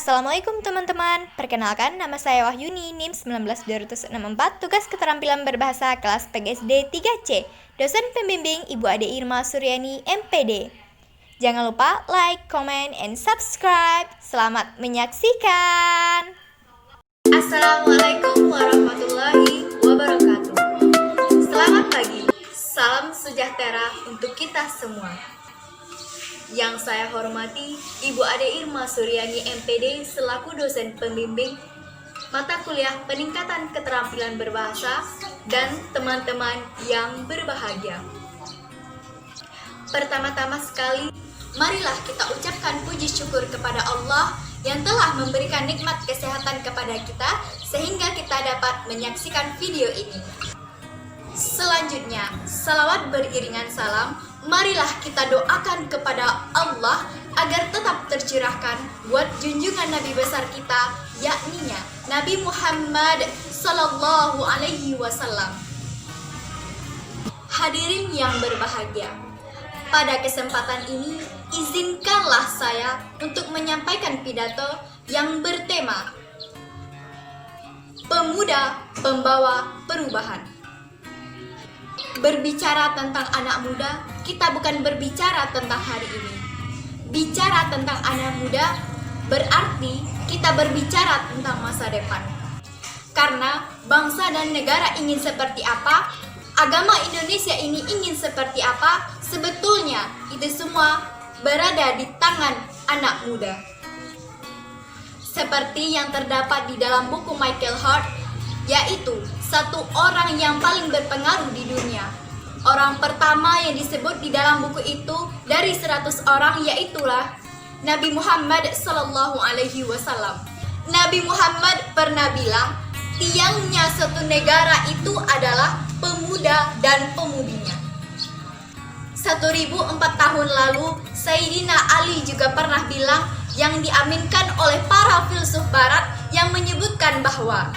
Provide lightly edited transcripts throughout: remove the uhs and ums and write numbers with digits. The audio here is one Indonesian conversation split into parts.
Assalamualaikum teman-teman, perkenalkan nama saya Wahyuni, NIM 19264, tugas keterampilan berbahasa kelas PGSD 3C, dosen pembimbing Ibu Ade Irma Suryani, MPD. Jangan lupa like, comment, and subscribe. Selamat menyaksikan. Assalamualaikum warahmatullahi wabarakatuh. Selamat pagi, salam sejahtera untuk kita semua. Yang saya hormati Ibu Ade Irma Suryani MPD selaku dosen pembimbing mata kuliah peningkatan keterampilan berbahasa dan teman-teman yang berbahagia. Pertama-tama sekali, marilah kita ucapkan puji syukur kepada Allah yang telah memberikan nikmat kesehatan kepada kita sehingga kita dapat menyaksikan video ini. Selanjutnya, salawat beriringan salam, marilah kita doakan kepada Allah agar tetap tercurahkan buat junjungan Nabi besar kita, yakni Nabi Muhammad Sallallahu Alaihi Wasallam. Hadirin yang berbahagia, pada kesempatan ini izinkanlah saya untuk menyampaikan pidato yang bertema Pemuda Pembawa Perubahan. Berbicara tentang anak muda, kita bukan berbicara tentang hari ini. Bicara tentang anak muda berarti kita berbicara tentang masa depan. Karena bangsa dan negara ingin seperti apa, agama Indonesia ini ingin seperti apa, sebetulnya itu semua berada di tangan anak muda. Seperti yang terdapat di dalam buku Michael Hart, yaitu satu orang yang paling berpengaruh di dunia. Orang pertama yang disebut di dalam buku itu dari 100 orang yaitulah Nabi Muhammad Sallallahu Alaihi Wasallam. Nabi Muhammad pernah bilang, tiangnya suatu negara itu adalah pemuda dan pemudinya. 1004 tahun lalu, Sayyidina Ali juga pernah bilang yang diaminkan oleh para filsuf barat yang menyebutkan bahwa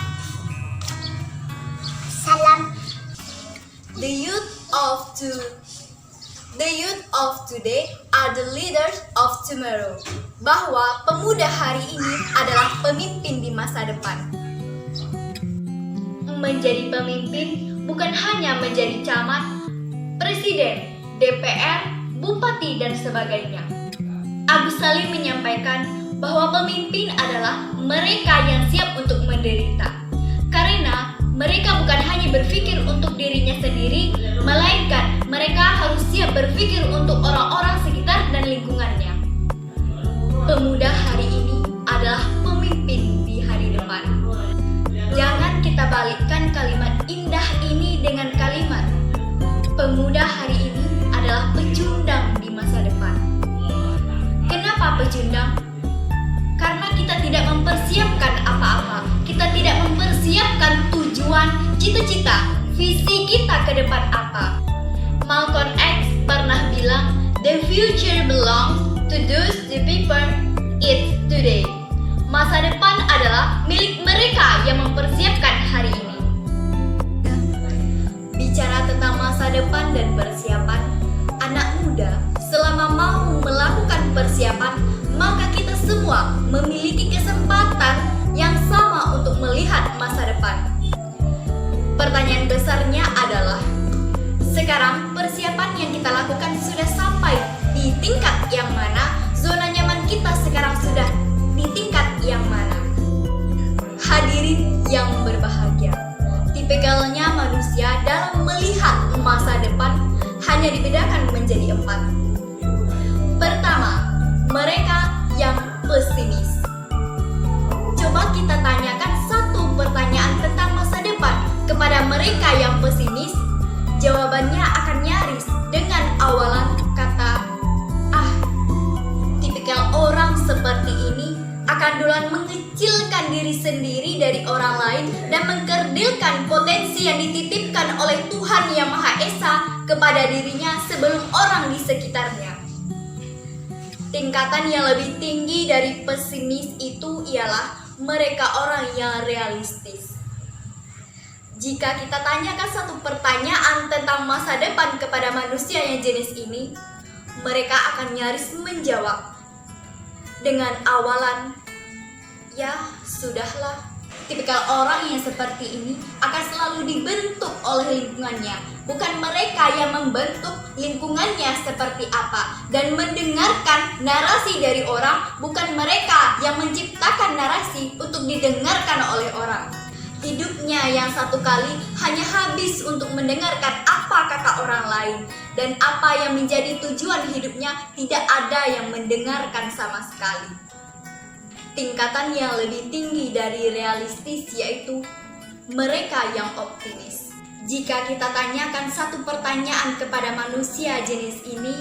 The youth of today are the leaders of tomorrow. Bahwa pemuda hari ini adalah pemimpin di masa depan. Menjadi pemimpin bukan hanya menjadi camat, presiden, DPR, bupati, dan sebagainya. Agus Salim menyampaikan bahwa pemimpin adalah mereka yang siap untuk menderita. Karena mereka bukan hanya berpikir untuk dirinya sendiri, melainkan mereka harus siap berpikir untuk orang-orang sekitar dan lingkungannya. Pemuda hari ini adalah pemimpin di hari depan. Jangan kita balikkan kalimat indah ini dengan kalimat pemuda hari ini adalah pecundang di masa depan. Kenapa pecundang? Karena kita tidak mempersiapkan apa-apa. Kita tidak mempersiapkan tujuan, cita-cita, visi kita ke depan apa. Malcolm X pernah bilang, "The future belongs to those the people it today." Masa depan adalah milik mereka yang mempersiapkan hari ini. Bicara tentang masa depan dan persiapan, anak muda selama mau melakukan persiapan, maka kita semua memiliki kesempatan yang sama untuk melihat masa depan. Pertanyaan besarnya adalah, sekarang persiapan yang kita lakukan sudah sampai di tingkat yang mana? Zona nyaman kita sekarang sudah di tingkat yang mana? Hadirin yang berbahagia, tipikalnya manusia dalam melihat masa depan hanya dibedakan menjadi 4. Pertama, mereka yang pesimis. Coba kita tanyakan satu pertanyaan tentang masa depan kepada mereka yang pesimis, jawabannya akan nyaris dengan awalan kata, tipikal orang seperti ini akan duluan mengecilkan diri sendiri dari orang lain dan mengkerdilkan potensi yang dititipkan oleh Tuhan Yang Maha Esa kepada dirinya sebelum orang di sekitarnya. Tingkatan yang lebih tinggi dari pesimis itu ialah mereka orang yang realistis. Jika kita tanyakan satu pertanyaan tentang masa depan kepada manusia yang jenis ini, mereka akan nyaris menjawab dengan awalan Sudahlah, tipikal orang yang seperti ini akan selalu dibentuk oleh lingkungannya, bukan mereka yang membentuk lingkungannya seperti apa, dan mendengarkan narasi dari orang, bukan mereka yang menciptakan narasi untuk didengarkan oleh orang. Hidupnya yang satu kali hanya habis untuk mendengarkan apa kata orang lain, dan apa yang menjadi tujuan hidupnya tidak ada yang mendengarkan sama sekali. Tingkatan yang lebih tinggi dari realistis yaitu mereka yang optimis. Jika kita tanyakan satu pertanyaan kepada manusia jenis ini,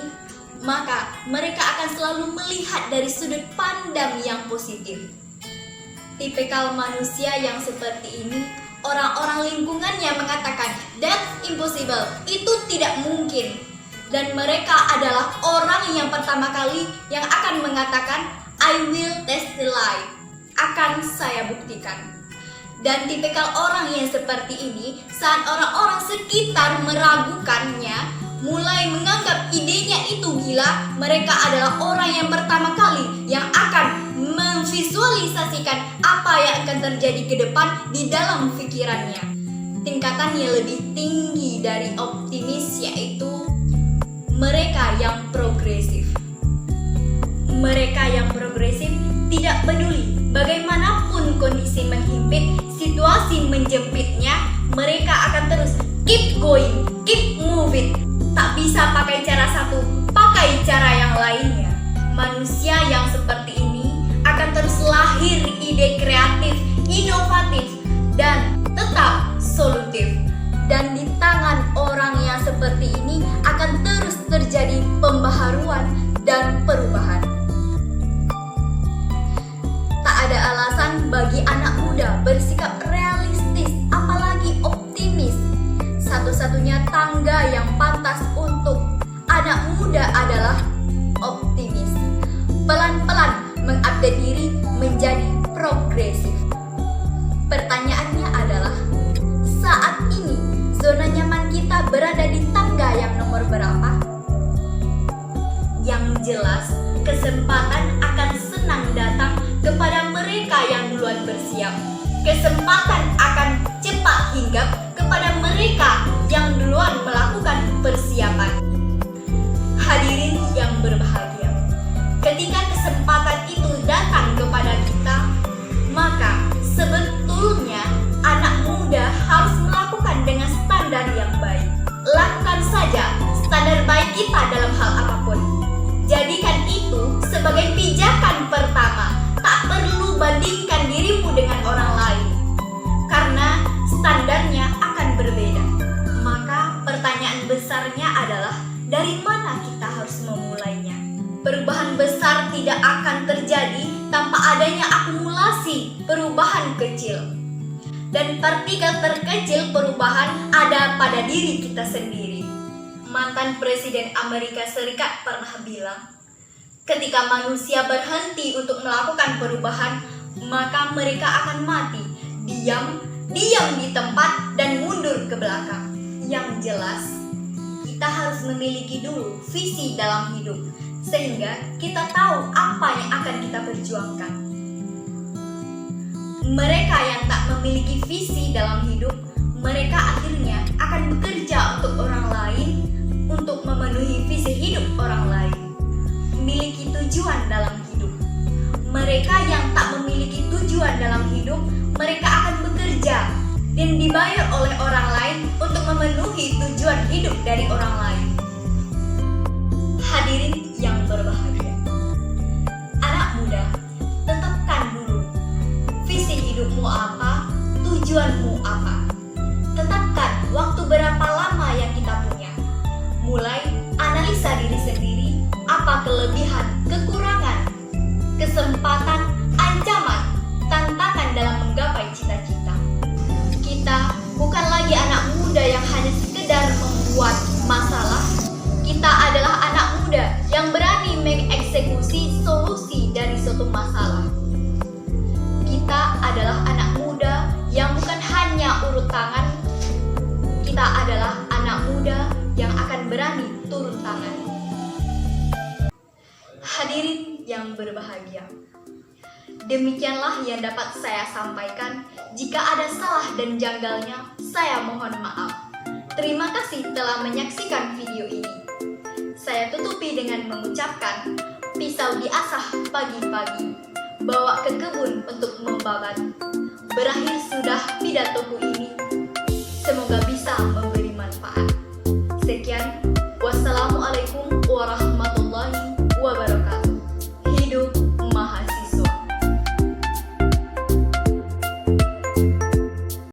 maka mereka akan selalu melihat dari sudut pandang yang positif. Tipikal manusia yang seperti ini, orang-orang lingkungannya mengatakan, "That's impossible," itu tidak mungkin. Dan mereka adalah orang yang pertama kali yang akan mengatakan, "I will test the lie," akan saya buktikan. Dan tipikal orang yang seperti ini, saat orang-orang sekitar meragukannya, mulai menganggap idenya itu gila, mereka adalah orang yang pertama kali yang akan memvisualisasikan apa yang akan terjadi ke depan di dalam pikirannya. Tingkatan yang lebih tinggi dari optimis yaitu mereka yang progresif. Mereka yang progresif tidak peduli bagaimanapun kondisi menghimpit, situasi menjepitnya, mereka akan terus keep going, keep moving. Tak bisa pakai cara satu, pakai cara yang lainnya. Manusia yang seperti ini akan terus lahir ide kreatif, inovatif, dan tetap solutif. Dan di tangan orang yang seperti ini akan terus terjadi pembaharuan dan perubahan. Tak ada alasan bagi anak muda bersikap realistis, apalagi optimis. Satu-satunya tangga yang pantas untuk anak muda adalah optimis. Pelan-pelan mengupdate diri menjadi progresif. Pertanyaannya adalah, saat ini zona nyaman kita berada di tangga yang nomor berapa? Yang jelas, kesempatan akan senang datang kepada mereka yang duluan bersiap. Kesempatan akan cepat hinggap kepada mereka yang duluan melakukan persiapan. Hadirin yang berbahagia, ketika kesempatan itu datang kepada kita, maka sebetulnya anak muda harus melakukan dengan standar yang baik. Lakukan saja standar baik kita dalam hal apapun. Jadikan itu sebagai pijakan pertama. Tak perlu bandingkan dirimu dengan orang lain, karena standarnya akan berbeda. Maka pertanyaan besarnya adalah, dari mana kita harus memulainya? Perubahan besar tidak akan terjadi tanpa adanya akumulasi perubahan kecil. Dan partikel terkecil perubahan ada pada diri kita sendiri. Mantan Presiden Amerika Serikat pernah bilang, ketika manusia berhenti untuk melakukan perubahan, maka mereka akan mati, diam di tempat dan mundur ke belakang. Yang jelas, kita harus memiliki dulu visi dalam hidup, sehingga kita tahu apa yang akan kita perjuangkan. Mereka yang tak memiliki visi dalam hidup, mereka akhirnya akan bekerja untuk orang lain, untuk memenuhi visi hidup orang lain. Memiliki tujuan dalam hidup. Mereka yang tak memiliki tujuan dalam hidup, mereka akan bekerja dan dibayar oleh orang lain untuk memenuhi tujuan hidup dari orang lain. Hadirin yang berbahagia, anak muda, tetapkan dulu visi hidupmu apa, tujuanmu apa. Tetapkan waktu berapa lama yang kita punya. Mulai analisa diri sendiri, apa kelebihan, kekurangan, kesempatan, ancaman, tantangan dalam menggapai cita-cita. Kita bukan lagi anak muda yang hanya sekedar membuat masalah. Kita adalah anak muda yang berani mengeksekusi solusi dari suatu masalah. Kita adalah anak muda yang bukan hanya urut tangan. Kita adalah anak muda yang akan berani turun tangan. Hadirin yang berbahagia, Demikianlah yang dapat saya sampaikan. Jika ada salah dan janggalnya, saya mohon maaf. Terima kasih telah menyaksikan video ini. Saya tutupi dengan mengucapkan, pisau diasah pagi-pagi, bawa ke kebun untuk membabat. Berakhir sudah pidatoku ini.